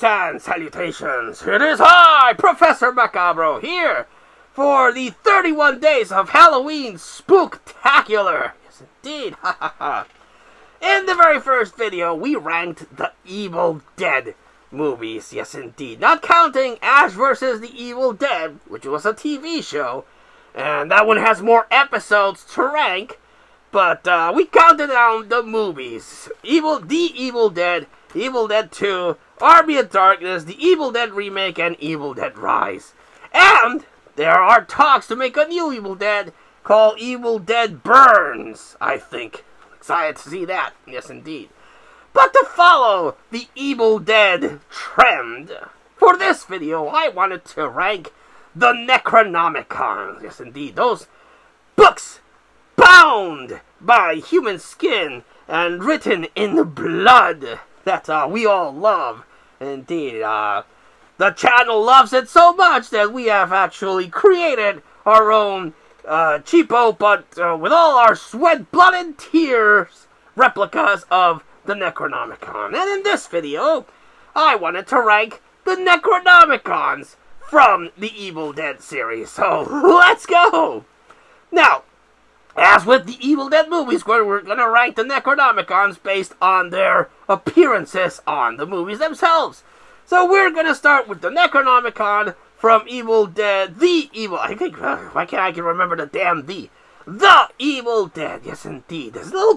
Greetings and salutations. It is I, Professor Macabro, here for the 31 Days of Halloween Spook-Tacular. Yes, indeed. In the very first video, we ranked the Evil Dead movies. Yes, indeed. Not counting Ash vs. the Evil Dead, which was a TV show. And that one has more episodes to rank. But we counted down the movies. The Evil Dead, Evil Dead 2, Army of Darkness, The Evil Dead Remake, and Evil Dead Rise. And there are talks to make a new Evil Dead called Evil Dead Burns, I think. Excited to see that. Yes, indeed. But to follow the Evil Dead trend, for this video, I wanted to rank the Necronomicon. Yes, indeed. Those books bound by human skin and written in blood that we all love. Indeed, the channel loves it so much that we have actually created our own cheapo, but with all our sweat, blood, and tears replicas of the Necronomicon. And in this video, I wanted to rank the Necronomicons from the Evil Dead series. So, let's go! Now, as with the Evil Dead movies, we're going to rank the Necronomicons based on their appearances on the movies themselves. So we're going to start with the Necronomicon from Evil Dead, why can't I remember the damn The Evil Dead, yes indeed. There's a little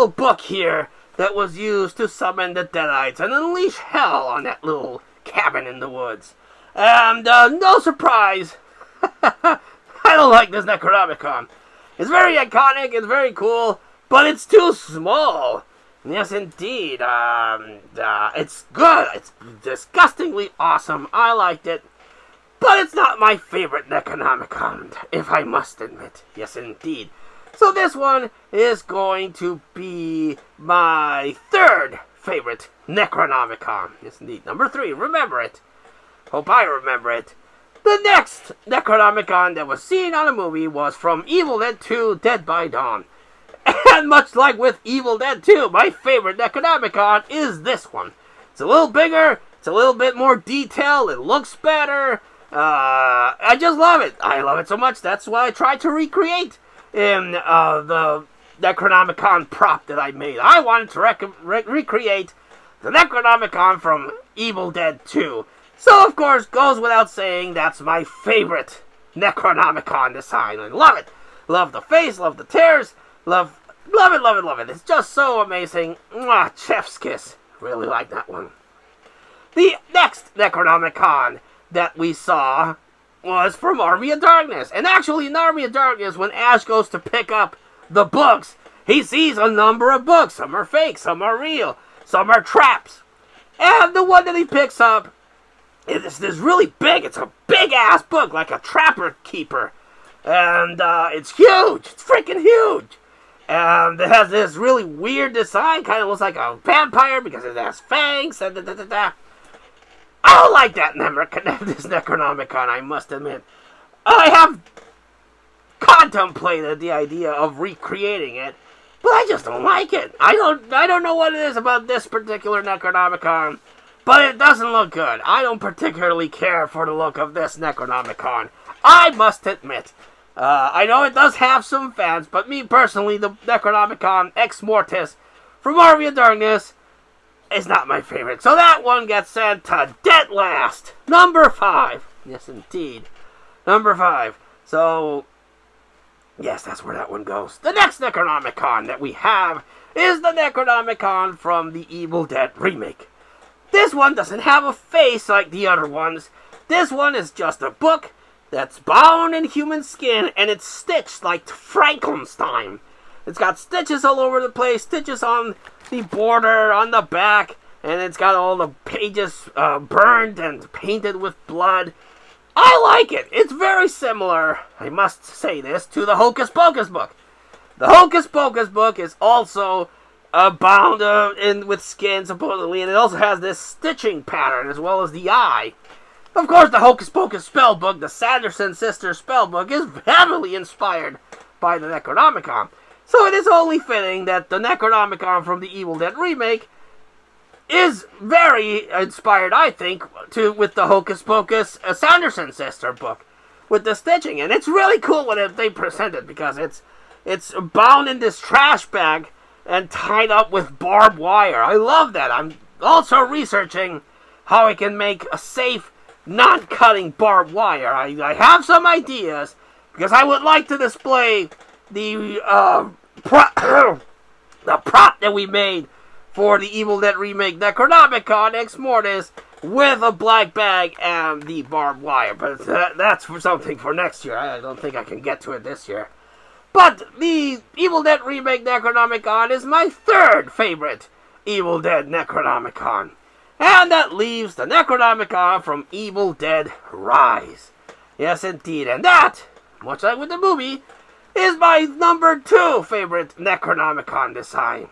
book here that was used to summon the Deadites and unleash hell on that little cabin in the woods. And no surprise, I don't like this Necronomicon. It's very iconic, it's very cool, but it's too small. Yes, indeed. It's good. It's disgustingly awesome. I liked it. But it's not my favorite Necronomicon, if I must admit. Yes, indeed. So this one is going to be my third favorite Necronomicon. Yes, indeed. Number 3. Remember it. Hope I remember it. The next Necronomicon that was seen on a movie was from Evil Dead 2, Dead by Dawn. And much like with Evil Dead 2, my favorite Necronomicon is this one. It's a little bigger, it's a little bit more detailed, it looks better. I just love it. I love it so much, that's why I tried to recreate in the Necronomicon prop that I made. I wanted to recreate the Necronomicon from Evil Dead 2. So, of course, goes without saying, that's my favorite Necronomicon design. I love it. Love the face, love the tears, love it. It's just so amazing. Mwah, chef's kiss. Really like that one. The next Necronomicon that we saw was from Army of Darkness. And actually, in Army of Darkness, when Ash goes to pick up the books, he sees a number of books. Some are fake, some are real, some are traps. And the one that he picks up is this really big. It's a big-ass book, like a Trapper Keeper. And it's huge. It's freaking huge. And it has this really weird design. Kind of looks like a vampire because it has fangs. I don't like that this Necronomicon, I must admit. I have contemplated the idea of recreating it, but I just don't like it. I don't know what it is about this particular Necronomicon, but it doesn't look good. I don't particularly care for the look of this Necronomicon, I must admit. I know it does have some fans, but me personally, the Necronomicon Ex Mortis from Army of Darkness is not my favorite. So that one gets sent to dead last. Number 5. Yes, indeed. Number 5. So, yes, that's where that one goes. The next Necronomicon that we have is the Necronomicon from the Evil Dead Remake. This one doesn't have a face like the other ones. This one is just a book that's bound in human skin, and it's stitched like Frankenstein. It's got stitches all over the place, stitches on the border, on the back, and it's got all the pages burned and painted with blood. I like it. It's very similar, I must say this, to the Hocus Pocus book. The Hocus Pocus book is also bound in with skin, supposedly, and it also has this stitching pattern as well as the eye. Of course, the Hocus Pocus spellbook, the Sanderson sisters spellbook, is heavily inspired by the Necronomicon. So it is only fitting that the Necronomicon from the Evil Dead Remake is very inspired, I think, with the Hocus Pocus Sanderson sister book with the stitching, and it's really cool when they present it because it's bound in this trash bag and tied up with barbed wire. I love that. I'm also researching how I can make a safe, non-cutting barbed wire. I have some ideas because I would like to display the the prop that we made for the Evil Dead remake Necronomicon Ex Mortis with a black bag and the barbed wire. But that's for something for next year. I don't think I can get to it this year. But the Evil Dead remake Necronomicon is my third favorite Evil Dead Necronomicon. And that leaves the Necronomicon from Evil Dead Rise. Yes, indeed. And that, much like with the movie, is my number 2 favorite Necronomicon design.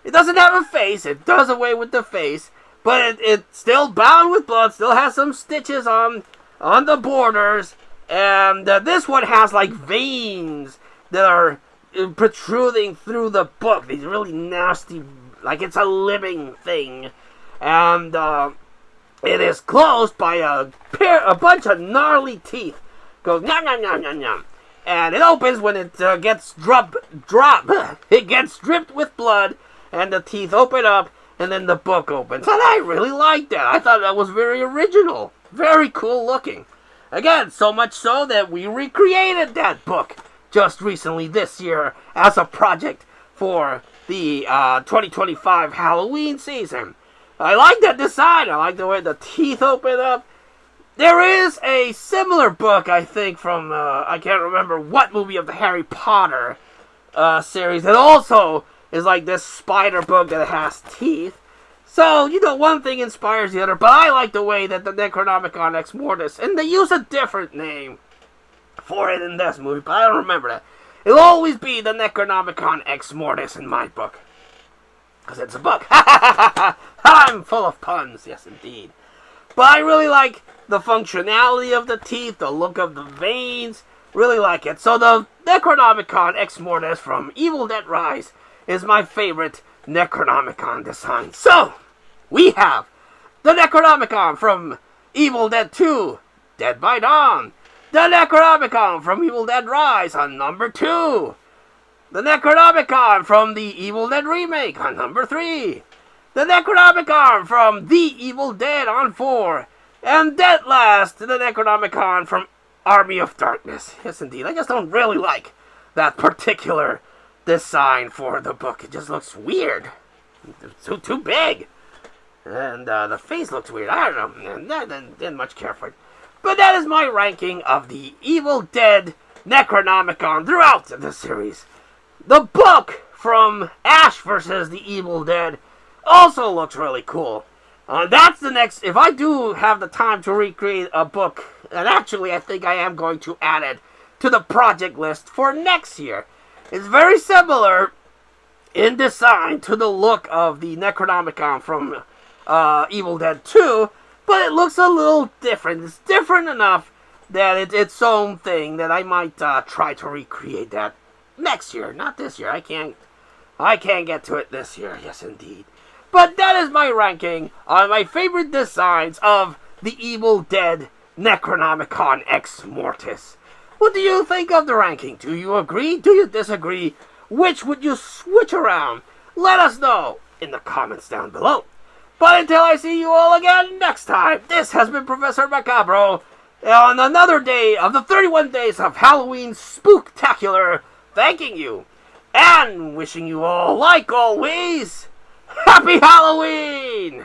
It doesn't have a face. It does away with the face. But it's still bound with blood. Still has some stitches on the borders. And this one has like veins that are protruding through the book. These really nasty, like it's a living thing. And it is closed by a bunch of gnarly teeth. Goes nom nom nom nom nom. And it opens when it gets it gets dripped with blood. And the teeth open up, and then the book opens. And I really liked that. I thought that was very original. Very cool looking. Again, so much so that we recreated that book just recently this year as a project for the 2025 Halloween season. I like that design. I like the way the teeth open up. There is a similar book, I think, from, I can't remember what movie of the Harry Potter series that also is like this spider book that has teeth. So, one thing inspires the other, but I like the way that the Necronomicon Ex Mortis, and they use a different name for it in this movie, but I don't remember that. It'll always be the Necronomicon Ex Mortis in my book. Because it's a book. I'm full of puns, yes indeed. But I really like the functionality of the teeth, the look of the veins. Really like it. So the Necronomicon Ex Mortis from Evil Dead Rise is my favorite Necronomicon design. So, we have the Necronomicon from Evil Dead 2, Dead by Dawn. The Necronomicon from Evil Dead Rise on number 2. The Necronomicon from the Evil Dead remake on number 3. The Necronomicon from The Evil Dead on 4. And at last, the Necronomicon from Army of Darkness. Yes, indeed. I just don't really like that particular design for the book. It just looks weird. It's too big. And the face looks weird. I don't know. I didn't much care for it. But that is my ranking of the Evil Dead Necronomicon throughout the series. The book from Ash vs. the Evil Dead also looks really cool. That's the next... If I do have the time to recreate a book, and actually I think I am going to add it to the project list for next year. It's very similar in design to the look of the Necronomicon from Evil Dead 2, but it looks a little different. It's different enough that it's its own thing that I might try to recreate that next year, not this year. I can't get to it this year. Yes, indeed. But that is my ranking on my favorite designs of the Evil Dead Necronomicon Ex Mortis. What do you think of the ranking? Do you agree? Do you disagree? Which would you switch around? Let us know in the comments down below. But until I see you all again next time, this has been Professor Macabro on another day of the 31 days of Halloween Spook-Tacular, thanking you and wishing you all, like always, Happy Halloween!